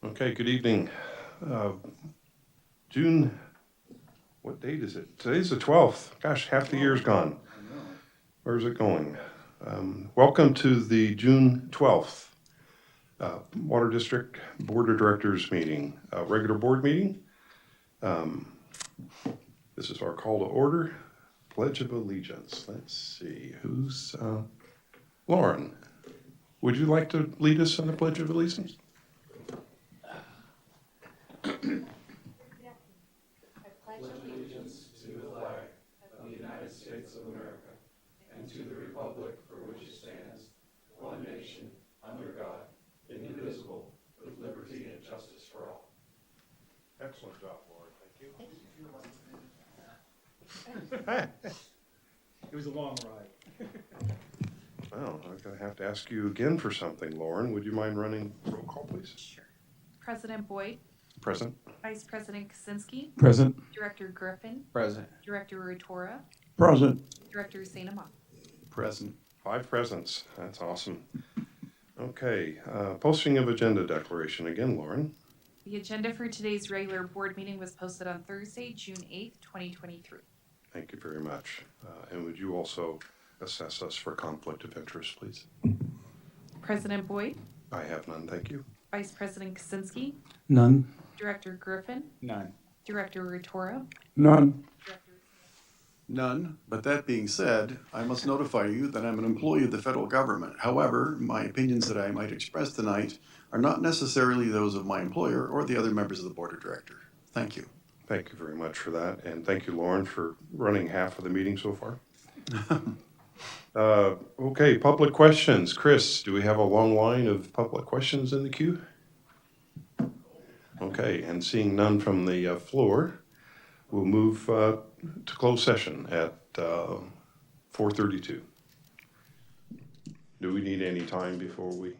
Okay, good evening. Uh, June, what date is it? Today's the 12th. Gosh, half the year's gone. Where's it going? Welcome to the June 12th Water District Board of Directors meeting, regular board meeting. Um, This is our call to order. Pledge of Allegiance. Let's see, who's, Lauren, would you like to lead us in the Pledge of Allegiance? Excellent job, Lauren. Thank you. It was a long ride. Well, I'm going to have to ask you again for something, Lauren. Would you mind running roll call, please? Sure. President Boyd, Present. Vice President Kaczynski, Present. Director Griffin, Present. Director Rutora, Present. Director Sainama. Present. 5 presents. That's awesome. Okay, posting of agenda declaration again, Lauren. The agenda for today's regular board meeting was posted on Thursday, June 8th, 2023. Thank you very much. And would you also assess us for conflict of interest, please? President Boyd, I have none, thank you. Vice President Kaczynski, None. Director Griffin, None. Director Rutora, None. Director None, but that being said, I must notify you that I'm an employee of the federal government. However, my opinions that I might express tonight are not necessarily those of my employer or the other members of the board of directors. Thank you. Thank you very much for that. And thank you, Lauren, for running half of the meeting so far. Okay, public questions. Chris, do we have a long line of public questions in the queue? Okay, and seeing none from the floor, we'll move to closed session at 4:32. Do we need any time before we?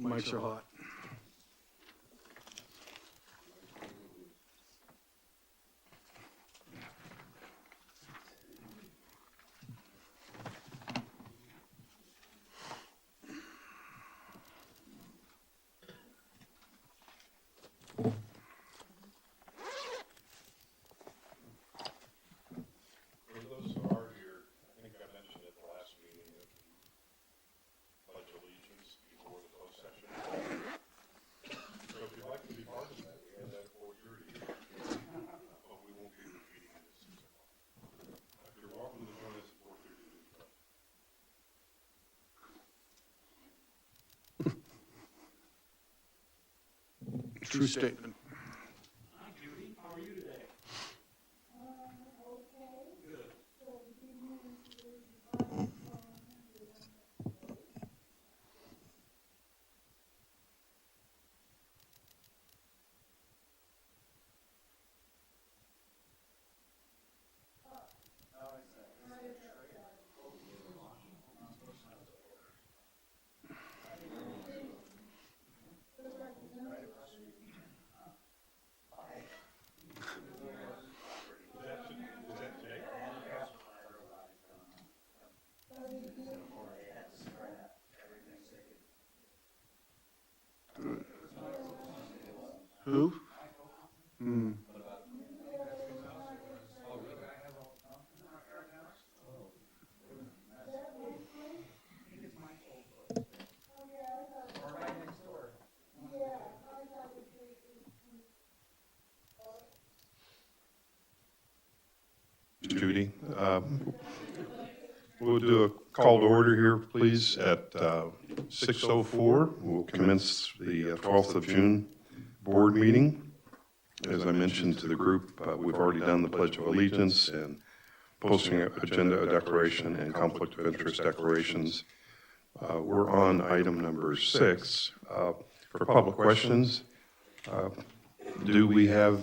Mics are hot. For those who are here, I think I mentioned at the last meeting that we pledge allegiance before the closed session. So if you'd like to be part of that, we have that for your ear. But we won't be repeating it at 6 o'clock. If you're welcome to join us at 4:30 to do the pledge. True statement. Who? Hmm. Judy, we'll do a call to order here, please, at 6:04. We'll commence the 12th of June board meeting. As I mentioned to the group, we've already done the Pledge of Allegiance and posting agenda declaration and conflict of interest declarations. We're on item number 6. For public questions, do we have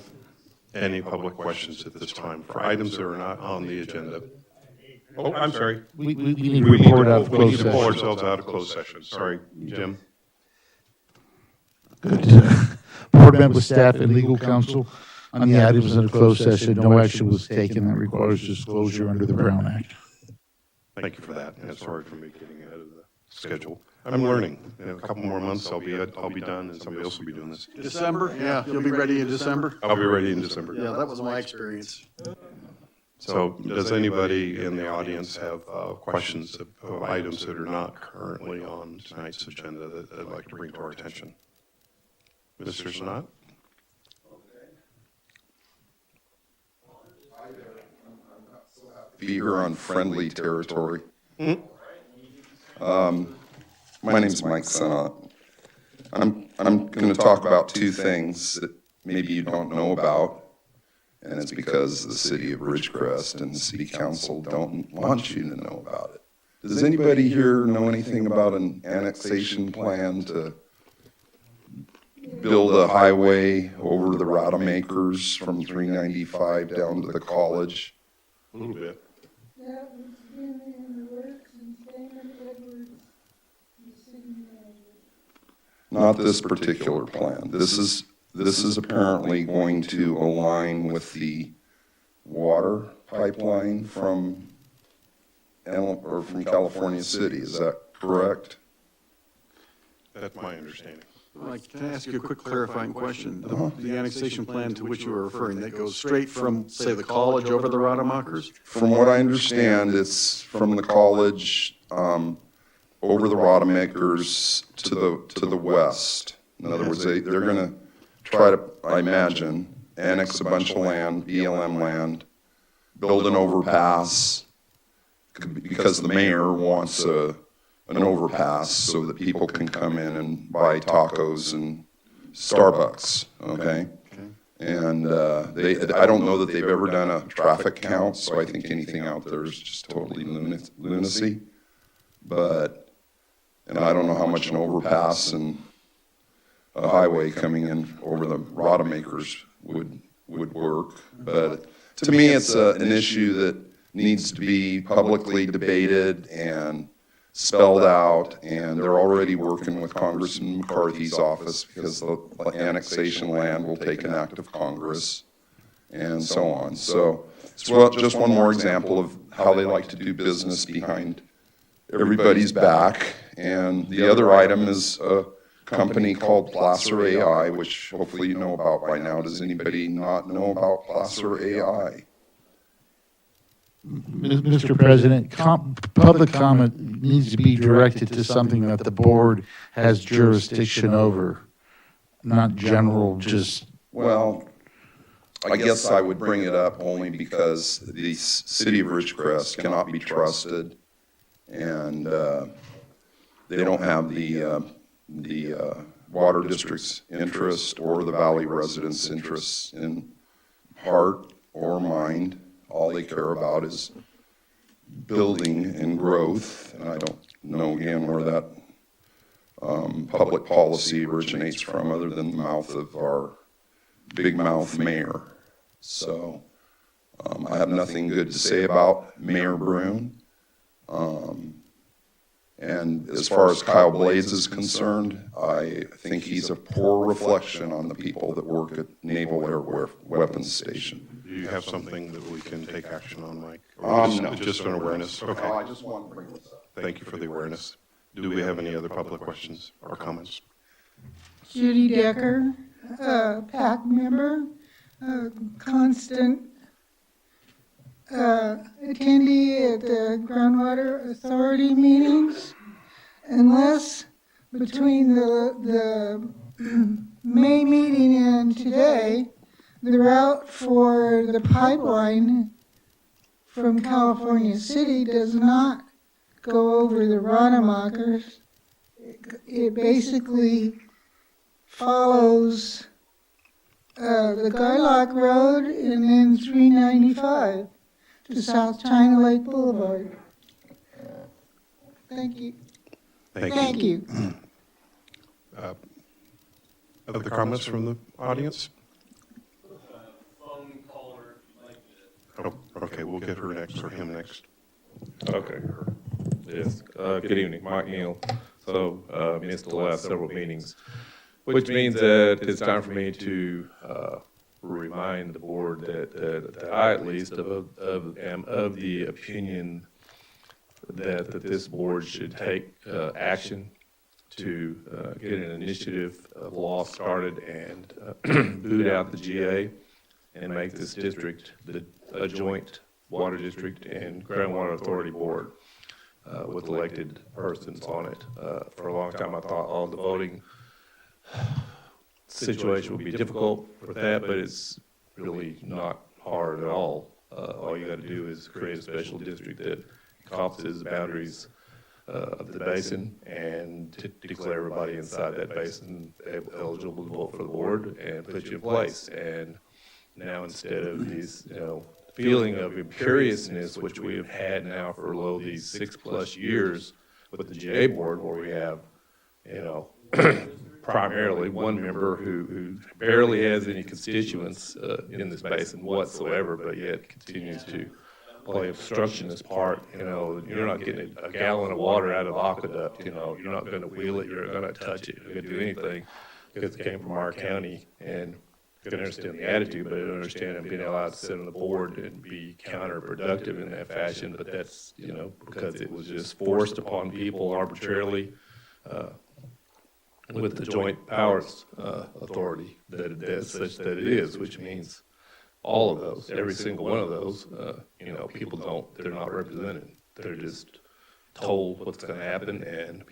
any public questions at this time for items that are not on the agenda? Oh, I'm sorry. We need to report out of We need closed to pull session. ourselves out of closed session. Sorry, Jim. Board members, staff, and legal counsel, on the items in the closed session, no action was taken that requires disclosure under the Brown Act. Thank you for that. And sorry for me getting ahead of the schedule. I'm learning. In a couple more months, I'll be done, and somebody else will be doing this. December? Yeah, you'll be ready in December? I'll be ready in December. Yeah, that was my experience. So does anybody in the audience have questions of items that are not currently on tonight's agenda that they'd like to bring to our attention? Mr. Sanat? Be here on friendly territory. My name's Mike Senat. I'm going to talk about two things that maybe you don't know about, and it's because the city of Ridgecrest and the city council don't want you to know about it. Does anybody here know anything about an annexation plan to build a highway over the Rademachers from 395 down to the college? A little bit. That was been in the works and Stan Edwards, the city manager. Not this particular plan. This is apparently going to align with the water pipeline from California City. Is that correct? That's my understanding. Mike, can I ask you a quick clarifying question? The annexation plan to which you were referring, that goes straight from, say, the college over the Rademachers? From what I understand, it's from the college over the Rademachers to the west. In other words, they're going to try to, I imagine, annex a bunch of land, BLM land, build an overpass, because the mayor wants an overpass so that people can come in and buy tacos and Starbucks, okay? And I don't know that they've ever done a traffic count, so I think anything out there is just totally lunacy. And I don't know how much an overpass and a highway coming in over the Rademachers would work. But to me, it's an issue that needs to be publicly debated, and spelled out, and they're already working with Congressman McCarthy's office because the annexation land will take an act of Congress and so on. So it's just one more example of how they like to do business behind everybody's back. And the other item is a company called Placer AI, which hopefully you know about by now. Does anybody not know about Placer AI? Mr. President, public comment needs to be directed to something that the board has jurisdiction over, not general, just, Well, I guess I would bring it up only because the city of Ridgecrest cannot be trusted, and they don't have the water district's interest or the valley residents' interests in heart or mind. All they care about is building and growth, and I don't know again where that public policy originates from other than the mouth of our big mouth mayor. So I have nothing good to say about Mayor Brune. And as far as Kyle Blades is concerned, I think he's a poor reflection on the people that work at Naval Air Weapons Station. Do you have something that we can take action on, Mike? No. Just an awareness? Okay. I just want to bring this up. Thank you for the awareness. Do we have any other public questions or comments? Judy Decker, PAC member, constant attendee at the Groundwater Authority meetings. Unless between the May meeting and today, the route for the pipeline from California City does not go over the Rodemakers. It basically follows the Garlock Road and then 395 to South China Lake Boulevard. Thank you. Thank you. Other comments from the audience? Phone caller, if you'd like to. Oh, okay, we'll get her next, or him next. Okay. Yes, good evening, Mike Neal. So, missed the last several meetings, which means that it's time for me to remind the board that I at least am of the opinion that this board should take action to get an initiative of law started and boot out the GA and make this district a joint water district and groundwater authority board with elected persons on it. For a long time, I thought all the voting situation would be difficult with that, but it's really not hard at all. All you got to do is create a special district that encompasses the boundaries of the basin and to declare everybody inside that basin eligible to vote for the board and put you in place. And now instead of these, feeling of imperiousness, which we have had now for these 6+ years with the GA board, where we have, primarily one member who barely has any constituents in this basin whatsoever, but yet continues to play obstructionist part. You're not getting a gallon of water out of the aqueduct. You're not going to wheel it. You're not going to touch it. You're not going to do anything because it came from our county. And I can understand the attitude, but I don't understand them being allowed to sit on the board and be counterproductive in that fashion. But that's, because it was just forced upon people arbitrarily with the joint powers authority that's such that it is, which means all of those, every single one of those, they're not represented. They're just told what's going to happen, and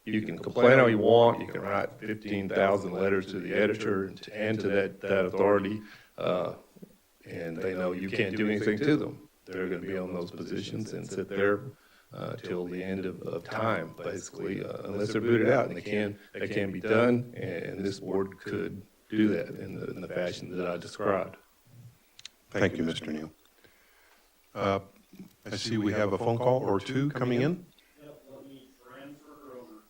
you can complain all you want. You can write 15,000 letters to the editor and to that authority, and they know you can't do anything to them. They're going to be on those positions and sit there till the end of time, basically, unless they're booted out, and they can be done, and this board could do that in the fashion that I described. Thank you, Mr. Neal. I see we have a phone call or two coming in. Yep, let me transfer her over.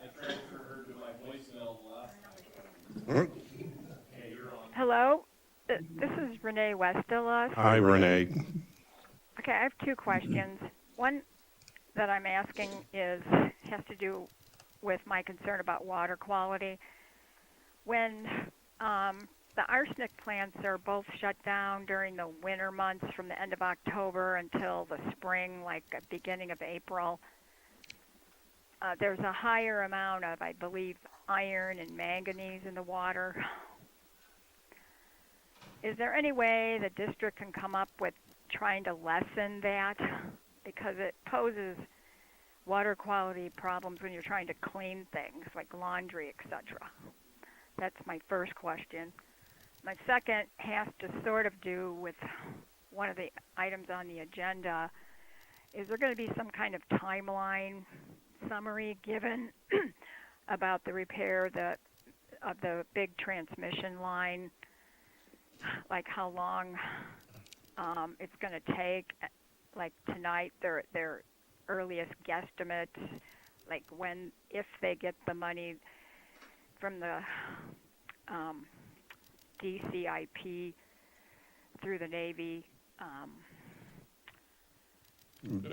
I transferred her to my voicemail last time. Okay, you're on. Hello? This is Renee Westelas. Hi, Renee. Okay, I have two questions. One that I'm asking has to do with my concern about water quality. When the arsenic plants are both shut down during the winter months from the end of October until the spring, like at beginning of April, there's a higher amount of, I believe, iron and manganese in the water. Is there any way the district can come up with trying to lessen that? Because it poses water quality problems when you're trying to clean things like laundry, etc. That's my first question. My second has to sort of do with one of the items on the agenda. Is there going to be some kind of timeline summary given about the repair of the big transmission line? Like how long it's going to take? Like tonight, their earliest guesstimates, like when, if they get the money from the DCIP through the Navy.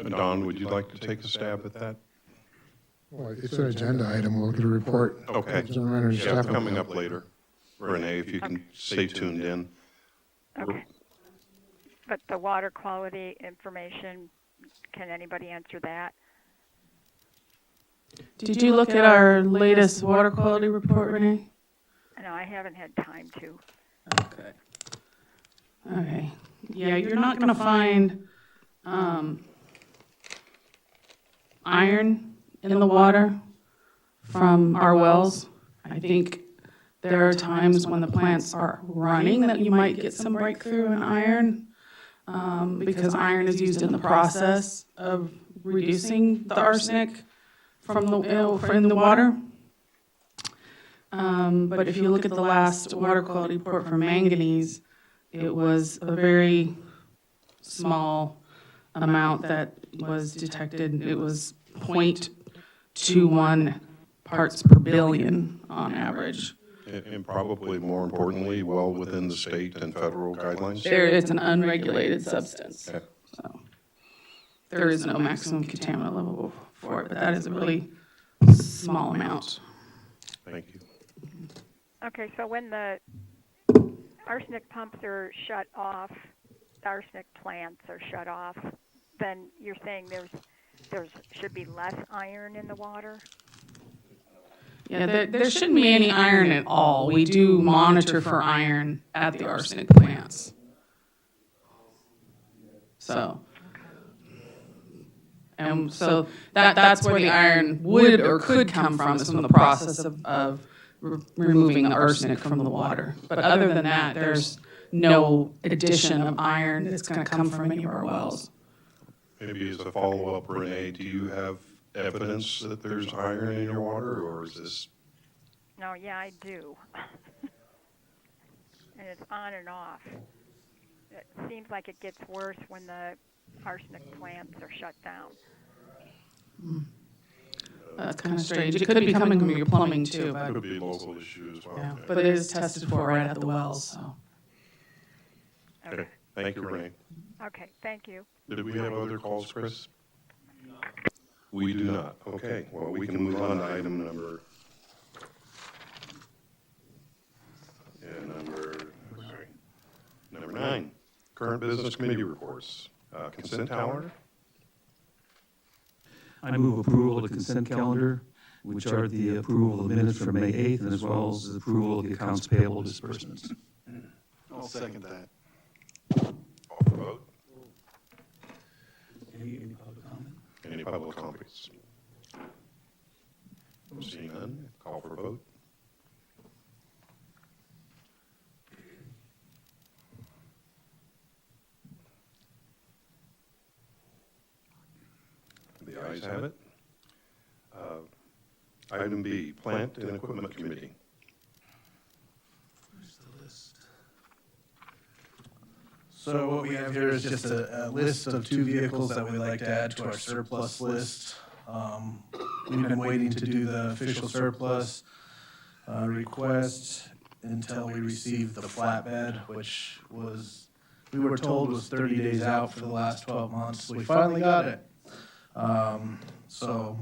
Don, would you like to take a stab at that? Well, it's an agenda item. We'll get a report. Okay. General Manager's Yeah, staff coming report. up later. Renee, if you can stay tuned in. Okay. But the water quality information, can anybody answer that? Did you look at our latest water quality report, Renee? No, I haven't had time to. Okay. Okay. Yeah, you're not going to find iron in the water from our wells. I think there are times when the plants are running that you might get some breakthrough in iron because iron is used in the process of reducing the arsenic from the water. But if you look at the last water quality report for manganese, it was a very small amount that was detected. It was 0.21 parts per billion on average. And probably more importantly, well within the state and federal guidelines. It's an unregulated substance. Okay. So there is no maximum contaminant level for it, but that is a really small amount. Thank you. Okay, so when the arsenic pumps are shut off, the arsenic plants are shut off, then you're saying there should be less iron in the water? Yeah, there shouldn't be any iron at all. We do monitor for iron at the arsenic plants. So that's where the iron would or could come from, is from the process of removing the arsenic from the water. But other than that, there's no addition of iron that's going to come from any of our wells. Maybe as a follow-up, Renee, do you have evidence that there's iron in your water, or is this? No, yeah, I do. And it's on and off. It seems like it gets worse when the arsenic plants are shut down. That's kind of strange. It could be coming from your plumbing too, but, Could be a local issue as well. yeah, but it is tested for right at the wells, so. Okay, thank you, Renee. Okay, thank you. Did we have other calls, Chris? We do not. Okay, well, we can move on to item number 9, current business committee reports. Consent calendar? I move approval of the consent calendar, which are the approval of minutes from May 8th, and as well as the approval of the accounts payable disbursements. I'll second that. Call for vote. Any public comment? Any public comments? Seeing none, call for vote. The ayes have it. Item B, Plant and Equipment Committee. Where's the list? So what we have here is just a list of 2 vehicles that we'd like to add to our surplus list. We've been waiting to do the official surplus request, until we received the flatbed, which was, we were told was 30 days out for the last 12 months. We finally got it. So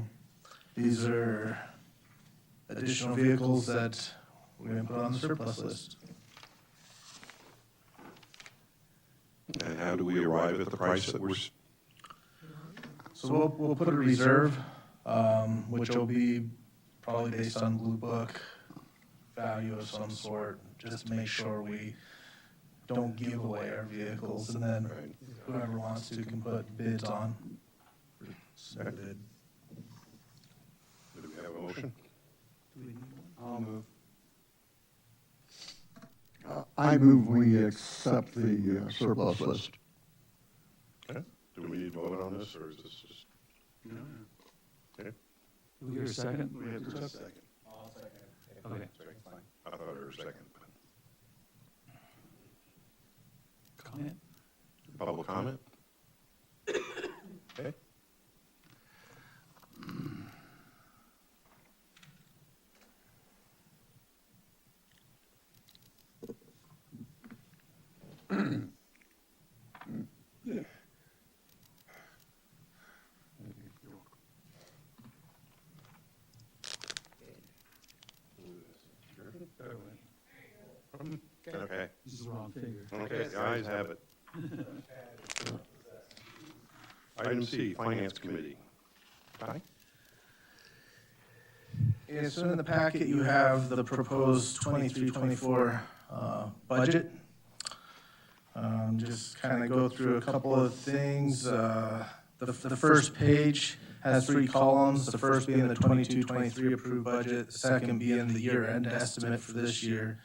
these are additional vehicles that we're going to put on the surplus list. And how do we arrive at the price that we're, So we'll put a reserve, which will be probably based on Blue Book value of some sort, just to make sure we don't give away our vehicles, and then whoever wants to can put bids on. Submit a bid. do we have a motion? I'll move. I move we accept the surplus list. Okay. Do we need to vote on this, or is this just? Okay. Do we hear a second? We have a second. Okay. I thought it was second. Comment? Public comment? Okay. Okay, This is the wrong finger. okay, the ayes have it. Item C, Finance Committee. Ty? Yeah, so in the packet, you have the proposed 23-24 budget. Just kind of go through a couple of things. The first page has 3 columns, the first being the 22-23 approved budget, the second being the year-end estimate for this year,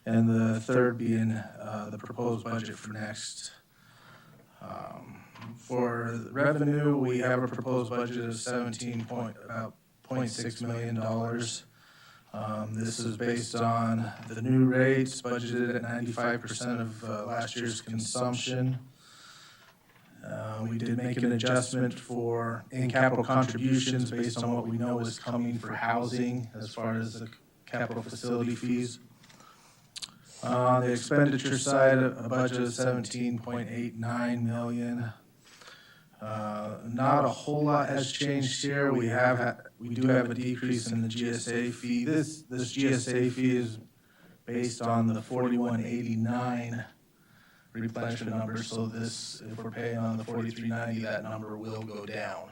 and the third being the proposed budget for next. For revenue, we have a proposed budget of about $0.6 million. This is based on the new rates budgeted at 95% of last year's consumption. We did make an adjustment for in-capital contributions based on what we know is coming for housing as far as the capital facility fees. On the expenditure side, a budget of $17.89 million. Not a whole lot has changed here. We do have a decrease in the GSA fee. This GSA fee is based on the 4189 replenishment number. So this, if we're paying on the 4390, that number will go down.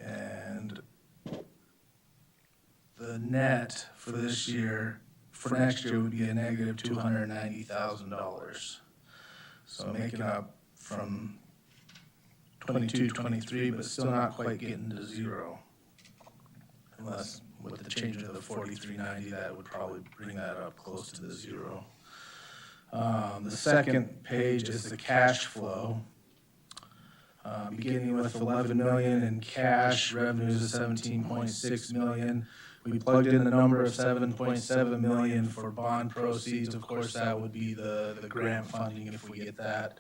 And the net for this year, for next year, would be a negative $290,000. So making up from 22-23, but still not quite getting to zero. Unless with the change of the 4390, that would probably bring that up close to the zero. The second page is the cash flow. Beginning with 11 million in cash, revenues of 17.6 million. We plugged in the number of 7.7 million for bond proceeds. Of course, that would be the grant funding if we get that.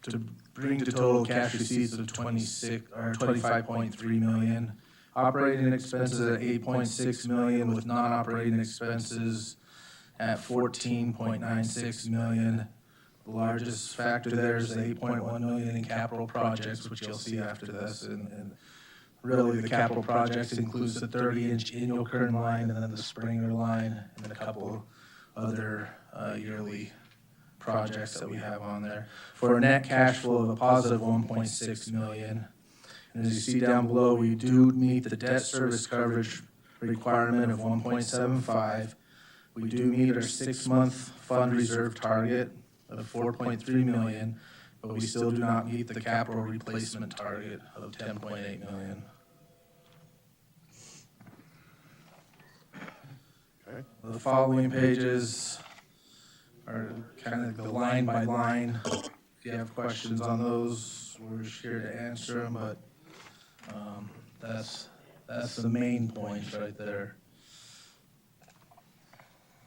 To bring to total cash receipts of 25.3 million. Operating expenses at 8.6 million with non-operating expenses at 14.96 million. The largest factor there is the 8.1 million in capital projects, which you'll see after this. And really, the capital projects includes the 30-inch annual current line, and then the Springer line, and then a couple other yearly projects that we have on there. For a net cash flow of a positive 1.6 million. And as you see down below, we do meet the debt service coverage requirement of 1.75. We do meet our 6-month fund reserve target of 4.3 million, but we still do not meet the capital replacement target of 10.8 million. Okay. The following pages are kind of the line by line. If you have questions on those, we're just here to answer them, but that's the main points right there.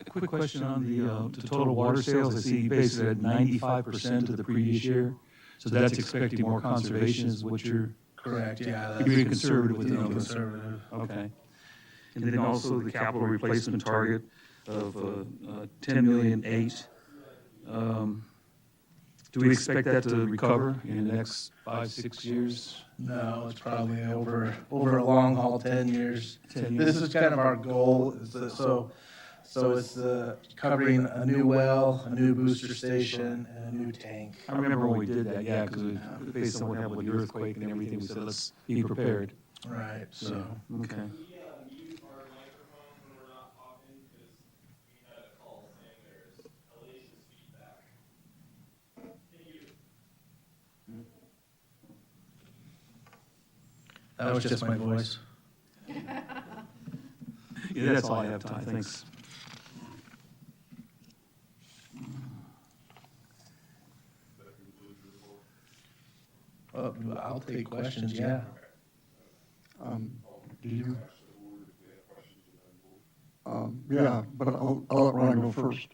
A quick question on the total water sales. I see basically at 95% of the previous year. So that's expecting more conservation is what you're Correct, yeah. You're being conservative with the being numbers. conservative. Okay. And then also the capital replacement target of 10,000,008. Do we expect that to recover in the next 5, 6 years? No, it's probably over a long haul, 10 years. 10 This years. is kind of our goal, so it's covering a new well, a new booster station, and a new tank. I remember when we did that, yeah, because based on what happened with the earthquake and everything, we said, let's be prepared. Right, so. Okay. That was just my voice. Yeah, that's all I have, Ty, thanks. I'll take questions, yeah. Do you? Yeah, but I'll let Ryan go first.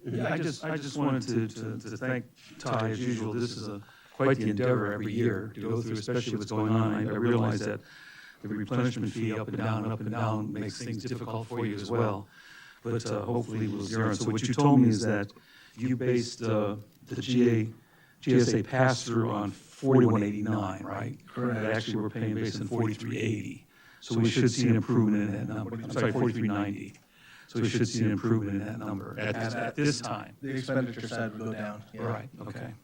Yeah, I just wanted to thank Ty, as usual. This is quite the endeavor every year to go through, especially what's going on. I realize that the replenishment fee up and down makes things difficult for you as well. But hopefully we'll zero it. So what you told me is that you based the GSA pass-through on 4189, right? Correct. But actually, we're paying based on 4380. So we should see an improvement in that number. I'm sorry, 4390. So we should see an improvement in that number at this time. The expenditure side would go down. Yeah. Right, okay.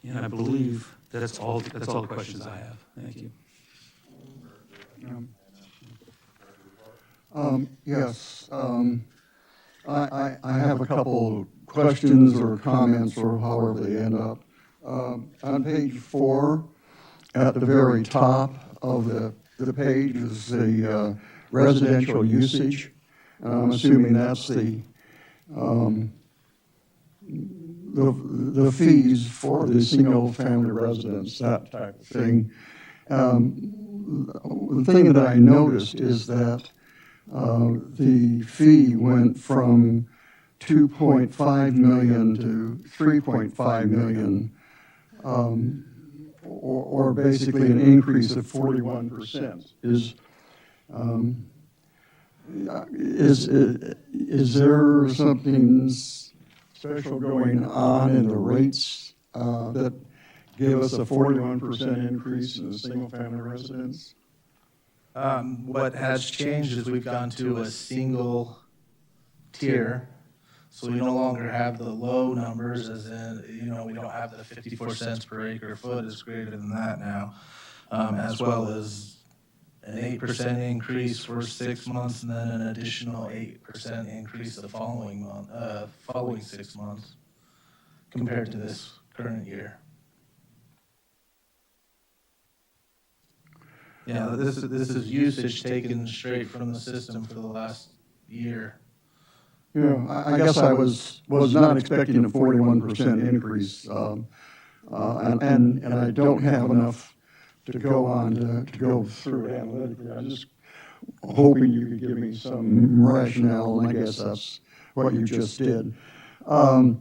And I believe that's all the questions I have. Thank you. Yes, I have a couple questions or comments or however they end up. On page 4, at the very top of the page is the residential usage. I'm assuming that's the fees for the single-family residence, that type of thing. The thing that I noticed is that the fee went from 2.5 million to 3.5 million, or basically an increase of 41%. Is there something special going on in the rates that gave us a 41% increase in the single-family residence? What has changed is we've gone to a single tier, so we no longer have the low numbers, as in, we don't have the 54 cents per acre foot. It's greater than that now, as well as an 8% increase for 6 months, and then an additional 8% increase the following 6 months compared to this current year. Yeah, this is usage taken straight from the system for the last year. Yeah, I guess I was not expecting a 41% increase, and I don't have enough to go on to go through it analytically. I'm just hoping you could give me some rationale, and I guess that's what you just did. At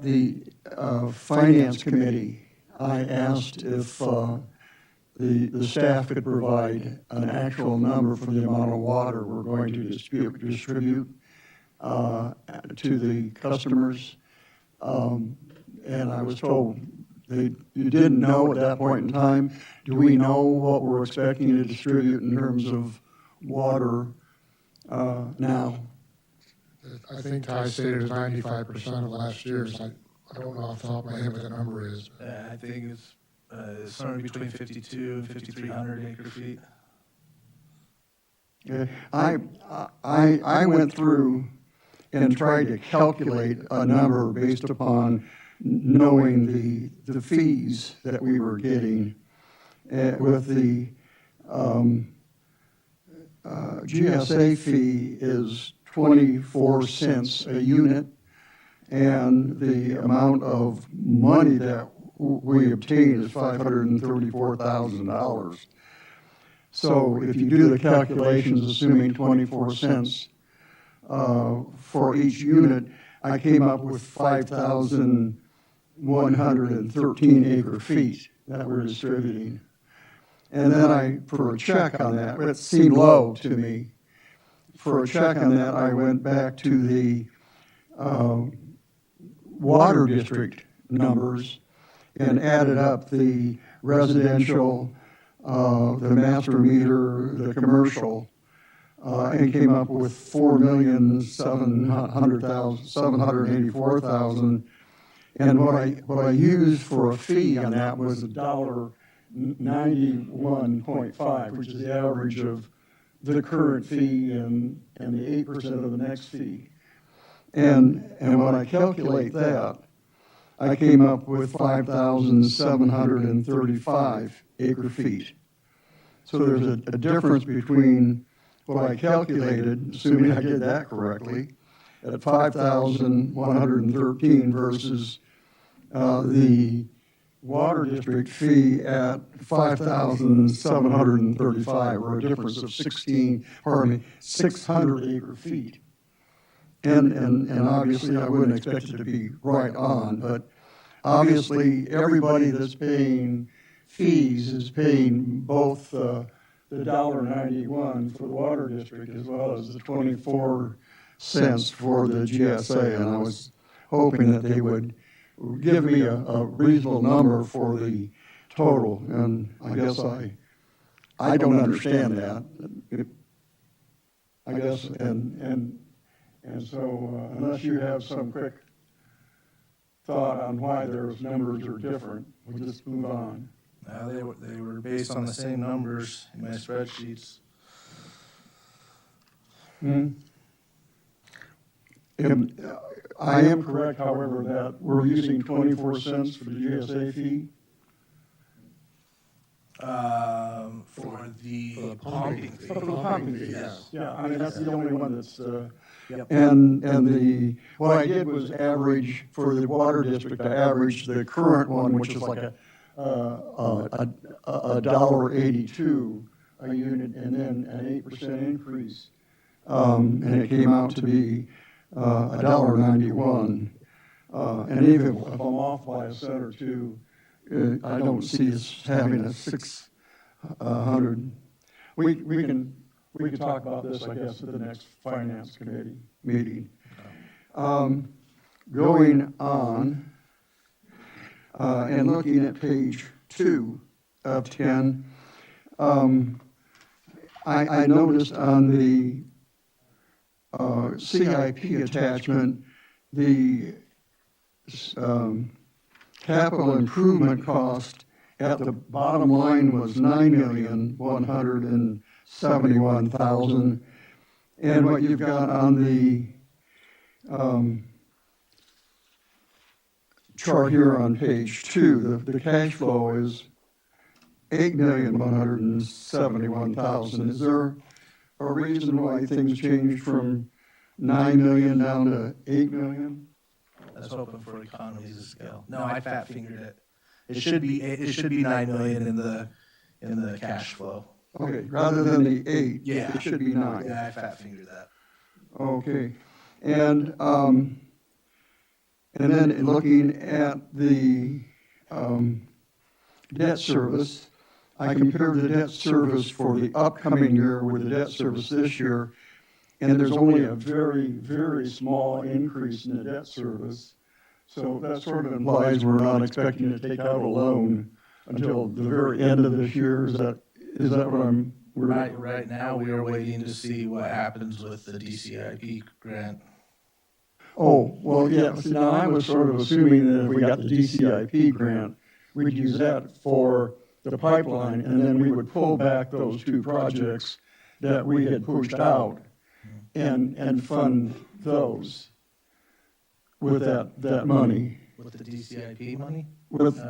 the Finance Committee, I asked if the staff could provide an actual number for the amount of water we're going to distribute to the customers. And I was told you didn't know at that point in time. Do we know what we're expecting to distribute in terms of water now? I think Ty stated 95% of last year's. I don't know off the top of my head what the number is. I think it's somewhere between 52 and 5,300 acre feet. Yeah, I went through and tried to calculate a number based upon knowing the fees that we were getting with the GSA fee is 24 cents a unit, and the amount of money that we obtain is $534,000. So if you do the calculations, assuming 24 cents for each unit, I came up with 5,113 acre feet that we're distributing. And then for a check on that, it seemed low to me. For a check on that, I went back to the water district numbers and added up the residential, the master meter, the commercial, and came up with 4,784,000. And what I used for a fee on that was $91.5, which is the average of the current fee and the 8% of the next fee. And when I calculate that, I came up with 5,735 acre feet. So there's a difference between what I calculated, assuming I did that correctly, at 5,113 versus the water district fee at 5,735, or a difference of 600 acre feet. And obviously I wouldn't expect it to be right on, but obviously everybody that's paying fees is paying both the $1.91 for the water district as well as the 24 cents for the GSA. And I was hoping that they would give me a reasonable number for the total. And I guess I don't understand that. I guess, and so unless you have some quick thought on why those numbers are different, we'll just move on. They were based on the same numbers in my spreadsheets. I am correct, however, that we're using 24 cents for the GSA fee. For the pumping fee. For the pumping fee, Yes. yeah. I mean, that's the only one that's, Yep. and what I did was average, for the water district, I averaged the current one, which is like a $1.82 a unit, and then an 8% increase. And it came out to be $1.91. And even if I'm off by a cent or two, I don't see us having a 600. We can talk about this, I guess, at the next finance committee meeting. Going on, and looking at page 2 of 10, I noticed on the CIP attachment, the capital improvement cost at the bottom line was $9,171,000. And what you've got on the chart here on page 2, the cash flow is $8,171,000. Is there a reason why things changed from 9 million down to 8 million? I was hoping for economies of scale. No, I fat fingered it. It should be 9 million in the cash flow. Okay, rather than the 8, Yeah. it should be 9. Yeah, I fat fingered that. Okay, and then looking at the debt service, I compared the debt service for the upcoming year with the debt service this year, and there's only a very, very small increase in the debt service. So that sort of implies we're not expecting to take out a loan until the very end of this year. Is that what Right now, we are waiting to see what happens with the DCIP grant. Oh, well, yeah, see, now I was sort of assuming that if we got the DCIP grant, we'd use that for the pipeline, and then we would pull back those 2 projects that we had pushed out and fund those with that money. With the DCIP money? With the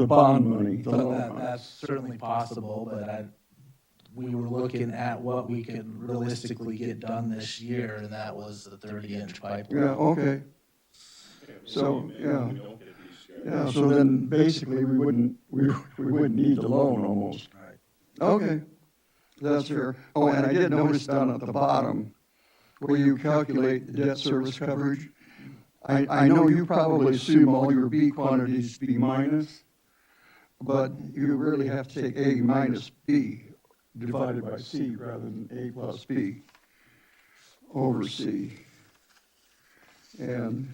bond money. the loan money. That's certainly possible, but we were looking at what we could realistically get done this year, and that was the 30-inch pipeline. Yeah, okay. So, yeah. Yeah, so then basically we wouldn't need the loan almost. Right. Okay, that's fair. Oh, and I did notice down at the bottom, where you calculate the debt service coverage, I know you probably assume all your B quantities to be minus, but you really have to take A minus B divided by C rather than A plus B over C. And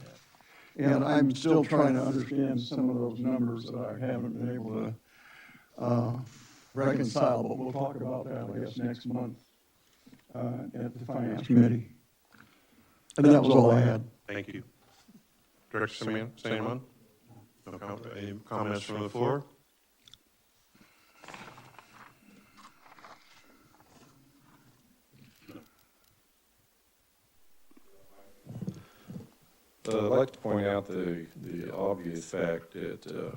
I'm still trying to understand some of those numbers that I haven't been able to reconcile, but we'll talk about that, I guess, next month at the Finance Committee. And that was all I had. Thank you. Director Sandman? No any comments from the floor? I'd like to point out the obvious fact that,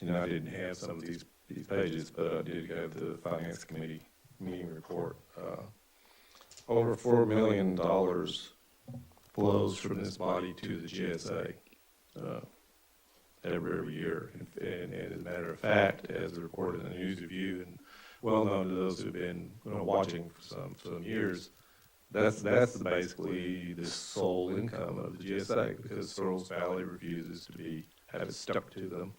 I didn't have some of these pages, but I did have the Finance Committee meeting report. Over $4 million flows from this body to the GSA every year. And as a matter of fact, as reported in the News Review, and well known to those who've been watching for some years, that's basically the sole income of the GSA, because Searles Valley refuses to have it stuck to them.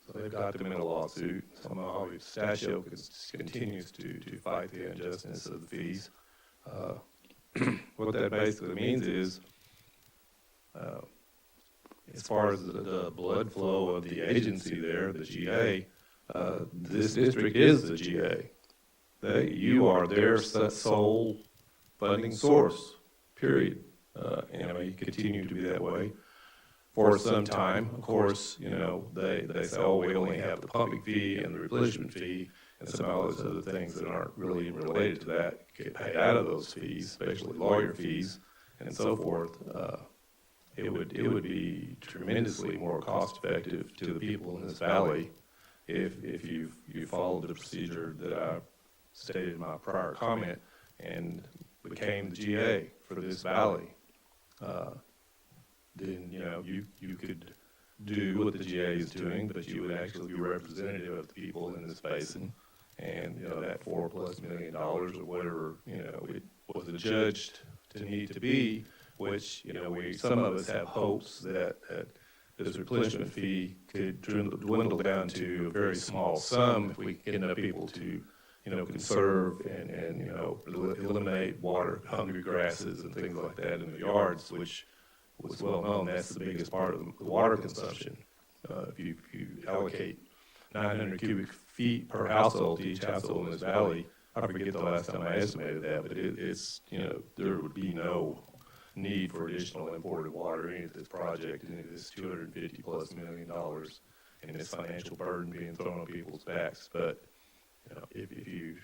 So they've got them in a lawsuit. Somehow Stachio continues to fight the injustice of the fees. What that basically means is, as far as the blood flow of the agency there, the GA, this district is the GA. You are their sole funding source, period. And you continue to be that way for some time. Of course, they say, oh, we only have the pumping fee and the replenishment fee, and some of those other things that aren't really even related to that get paid out of those fees, especially lawyer fees and so forth. It would be tremendously more cost effective to the people in this valley if you followed the procedure that I stated in my prior comment and became the GA for this valley. Then you could do what the GA is doing, but you would actually be representative of the people in this basin, and that $4+ million or whatever it was adjudged to need to be, which some of us have hopes that this replenishment fee could dwindle down to a very small sum if we get enough people to conserve and eliminate water hungry grasses and things like that in the yards, which was well known. That's the biggest part of the water consumption. If you allocate 900 cubic feet per household to each household in this valley, I forget the last time I estimated that, but it's there would be no need for additional imported water into this project, into this $250+ million, and this financial burden being thrown on people's backs. But if you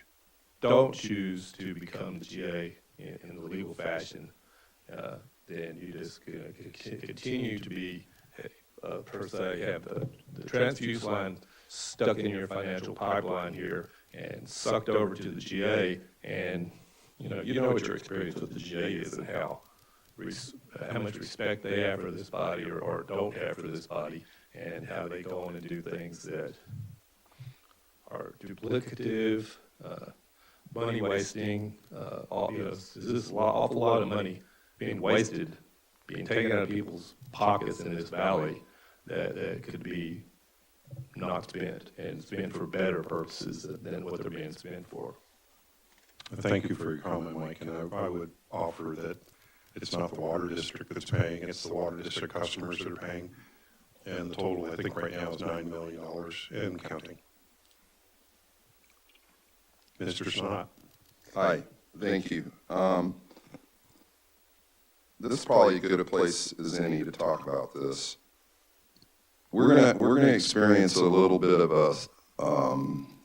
don't choose to become the GA in the legal fashion, then you just continue to be, per se, have the transfuse line stuck in your financial pipeline here and sucked over to the GA, and you know what your experience with the GA is and how much respect they have for this body or don't have for this body, and how they go on and do things that are duplicative, money wasting. This is an awful lot of money being wasted, being taken out of people's pockets in this valley that could be not spent and spent for better purposes than what they're being spent for. Thank you for your comment, Mike, and I would offer that it's not the water district that's paying, it's the water district customers that are paying, and the total, I think, right now is $9 million and counting. Mr. Snott. Hi, thank you. This is probably as good a place as any to talk about this. We're gonna experience a little bit of a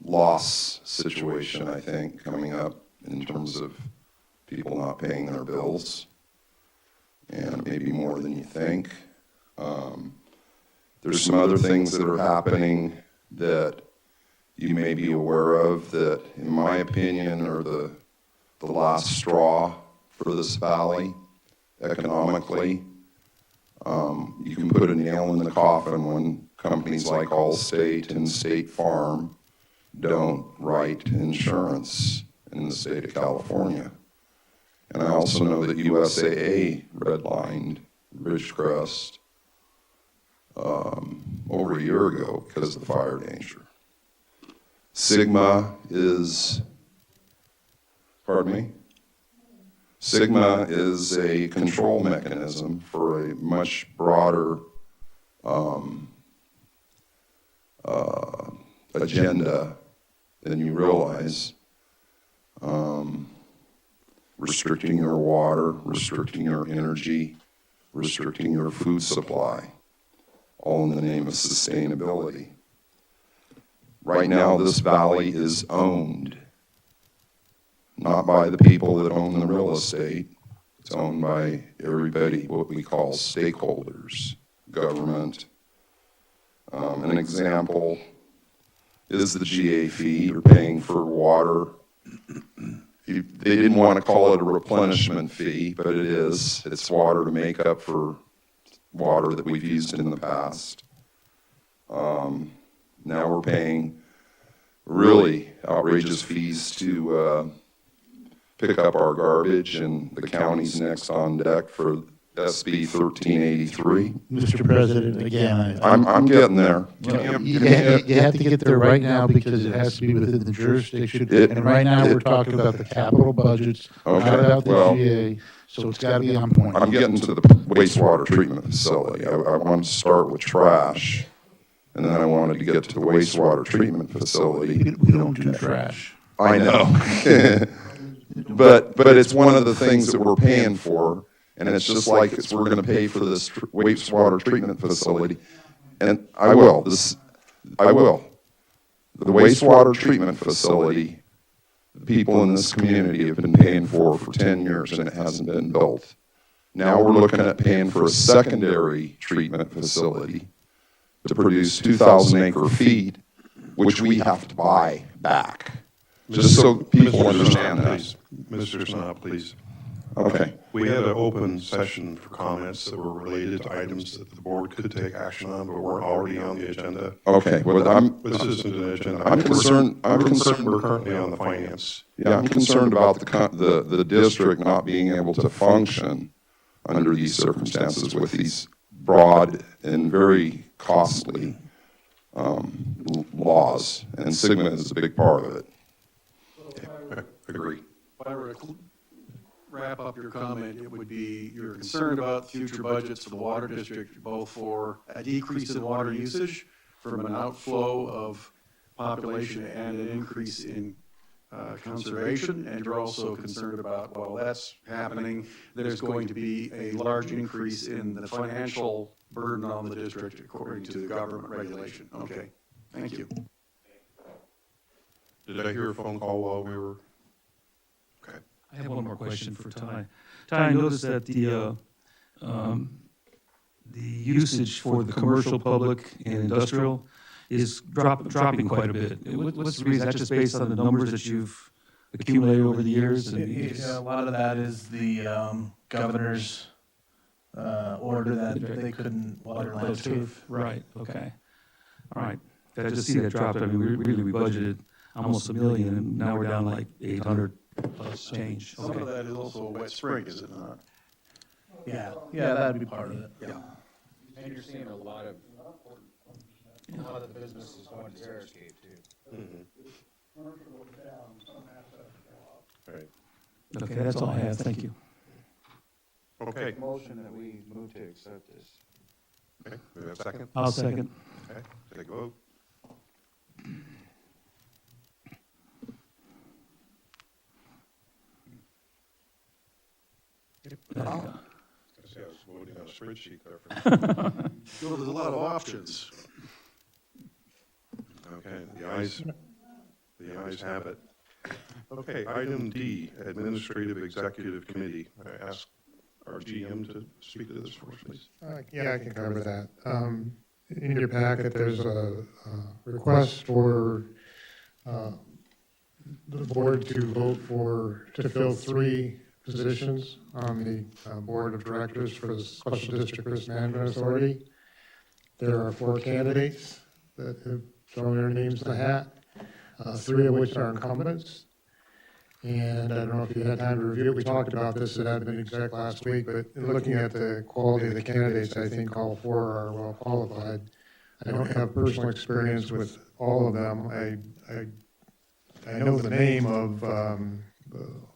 loss situation, I think, coming up in terms of people not paying their bills, and maybe more than you think. There's some other things that are happening that you may be aware of that, in my opinion, are the last straw for this valley economically. You can put a nail in the coffin when companies like Allstate and State Farm don't write insurance in the state of California. And I also know that USAA redlined Ridgecrest over a year ago because of the fire danger. Sigma is, pardon me? Sigma is a control mechanism for a much broader agenda than you realize. Restricting your water, restricting your energy, restricting your food supply, all in the name of sustainability. Right now, this valley is owned, not by the people that own the real estate. It's owned by everybody, what we call stakeholders, government. An example is the GA fee. You're paying for water. They didn't want to call it a replenishment fee, but it is. It's water to make up for water that we've used in the past. Now we're paying really outrageous fees to pick up our garbage, and the county's next on deck for SB 1383. Mr. President, again, I'm getting there. you have to get there right now because it has to be within the jurisdiction. And right now, we're talking about the capital budgets, not Okay, about the well, GA, so it's got to be on point. I'm getting to the wastewater treatment facility. I want to start with trash, and then I wanted to get to the wastewater treatment facility. We don't do trash. I know. But it's one of the things that we're paying for, and it's just like we're going to pay for this wastewater treatment facility. And I will. The wastewater treatment facility, the people in this community have been paying for 10 years, and it hasn't been built. Now we're looking at paying for a secondary treatment facility to produce 2,000 acre feet, which we have to buy back. Just so people understand that. Mr. Snob, please. Okay. We had an open session for comments that were related to items that the board could take action on, but weren't already on the agenda. Okay, well, This isn't an agenda. I'm concerned. We're currently on the finance. Yeah, I'm concerned about the district not being able to function under these circumstances with these broad and very costly laws, and Sigma is a big part of it. Agree. If I were to wrap up your comment, it would be you're concerned about future budgets for the water district, both for a decrease in water usage from an outflow of population and an increase in conservation, and you're also concerned about, while that's happening, there's going to be a large increase in the financial burden on the district according to the government regulation. Okay, thank you. Did I hear a phone call while we were? Okay. I have one more question for Ty. Ty, I noticed that the usage for the commercial, public, and industrial is dropping quite a bit. What's the reason? That's just based on the numbers that you've accumulated over the years? Yeah, a lot of that is the governor's order that they couldn't water land turf. Right, okay. All right. I just see that dropped. I mean, we budgeted almost $1 million, and now we're down like 800 plus change. Some of that is also a wet spring, is it not? Yeah, that'd be part of it. Yeah. And you're seeing a lot of the businesses going to Xeriscape too. Right. Okay, that's all I have. Thank you. Okay. Motion that we move to accept this. Okay. We have a second? I'll second. Okay. Take a vote. There you go. See, I was voting on a spreadsheet there. So there's a lot of options. Okay, the ayes have it. Okay, item D, Administrative Executive Committee. I ask our GM to speak to this for us, please. Yeah, I can cover that. In your packet, there's a request for the board to vote to fill 3 positions on the Board of Directors for the Special District Risk Management Authority. There are 4 candidates that have thrown their names in the hat, 3 of which are incumbents. And I don't know if you had time to review it. We talked about this at admin exec last week, but looking at the quality of the candidates, I think all four are well qualified. I don't have personal experience with all of them. I know the name of,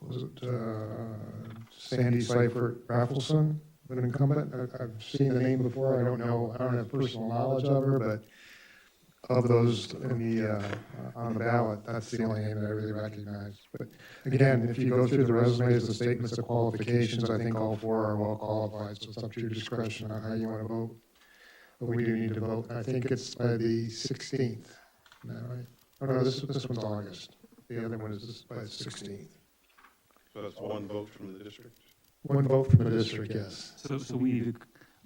was it Sandy Seifert Raffleson, an incumbent? I've seen the name before. I don't have personal knowledge of her, but of those in the, on the ballot, that's the only name that I really recognize. But again, if you go through the resumes, the statements of qualifications, I think all four are well qualified, so it's up to your discretion on how you want to vote. But we do need to vote. I think it's by the 16th. Is that right? Oh, no, this one's August. The other one is by the 16th. So that's one vote from the district? One vote from the district, yes. So we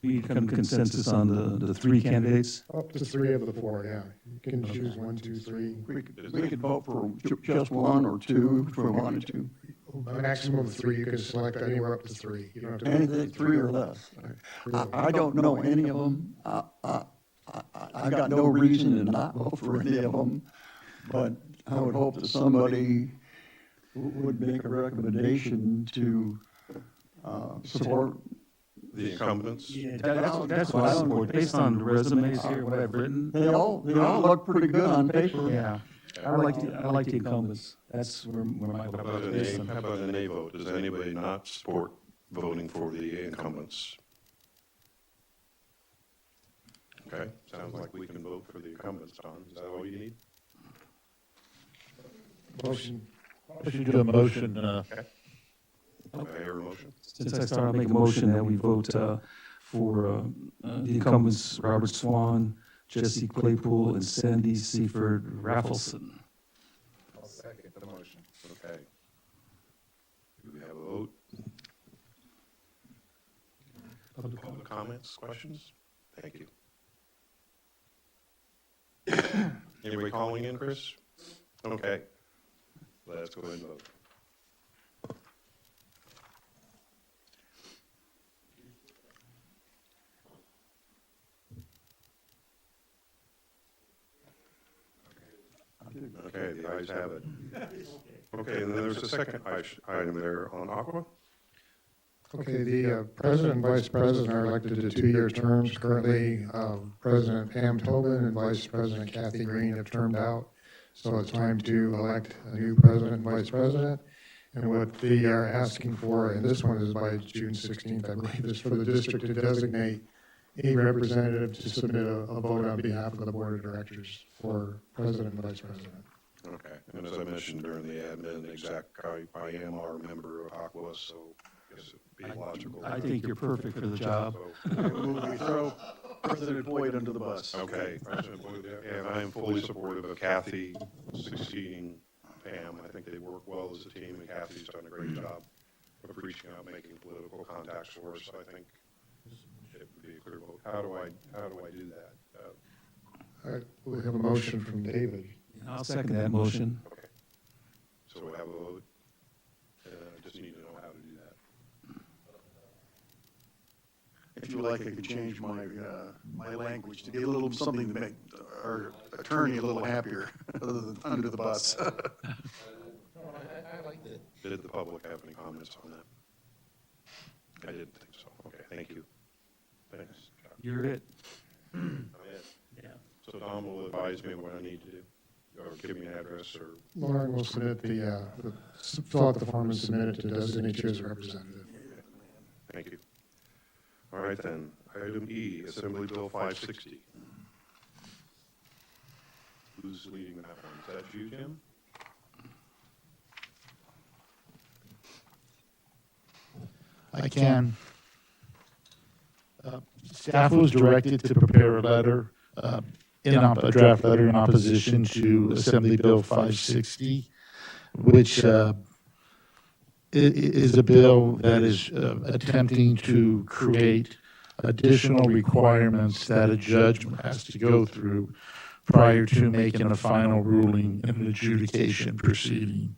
need to come to consensus on the three candidates? Up to three of the four, yeah. You can choose 1, 2, 3. We could vote for just one or two if we wanted to. A maximum of 3. You can select anywhere up to 3. You don't have to. Anything, three or less. I don't know any of them. I got no reason to not vote for any of them, but I would hope that somebody would make a recommendation to support. The incumbents? Yeah, that's what I support, based on the resumes here, what I've written. They all look pretty good on paper. Yeah, I like the incumbents. That's where my How vote about is. how about a nay vote? Does anybody not support voting for the incumbents? Okay, sounds like we can vote for the incumbents, Don. Is that all you need? Motion. I should do a motion, Okay. Do I hear a motion? Since I started, I'll make a motion that we vote for the incumbents, Robert Swan, Jesse Claypool, and Sandy Seifert Raffleson. I'll second the motion. Okay. Do we have a vote? Public comments, questions? Thank you. Anybody calling in, Chris? Okay. Let's go ahead and vote. Okay, the ayes have it. Okay, and then there's a second item there on Aqua. Okay, the president and vice president are elected to 2-year terms. Currently, President Pam Tobin and Vice President Kathy Green have termed out. So it's time to elect a new president and vice president. And what they are asking for, and this one is by June 16th, I believe, is for the district to designate a representative to submit a vote on behalf of the board of directors for president and vice president. Okay, and as I mentioned during the admin exec, I am our member of Aqua, so I guess it'd be logical. I think you're perfect for the job. We throw President Boyd under the bus. Okay, President Boyd, and I am fully supportive of Kathy succeeding Pam. I think they work well as a team, and Kathy's done a great job of reaching out, making political contacts for us. I think it would be a clear vote. How do I do that? We have a motion from David. I'll second that motion. Okay, so we have a vote. I just need to know how to do that. If you like, I could change my my language to get a little something to make our attorney a little happier, other than under the bus. I like that. Did the public have any comments on that? I didn't think so. Okay, thank you. Thanks. You're it. I'm it. Yeah. So Don will advise me what I need to do, or give me an address, or, Lauren will submit fill out the form and submit it to designate you as a representative. thank you. All right then, item E, Assembly Bill 560. Who's leading that one? Is that you, Jim? I can. Staff was directed to prepare a letter, a draft letter in opposition to Assembly Bill 560, which is a bill that is attempting to create additional requirements that a judge has to go through prior to making a final ruling in an adjudication proceeding.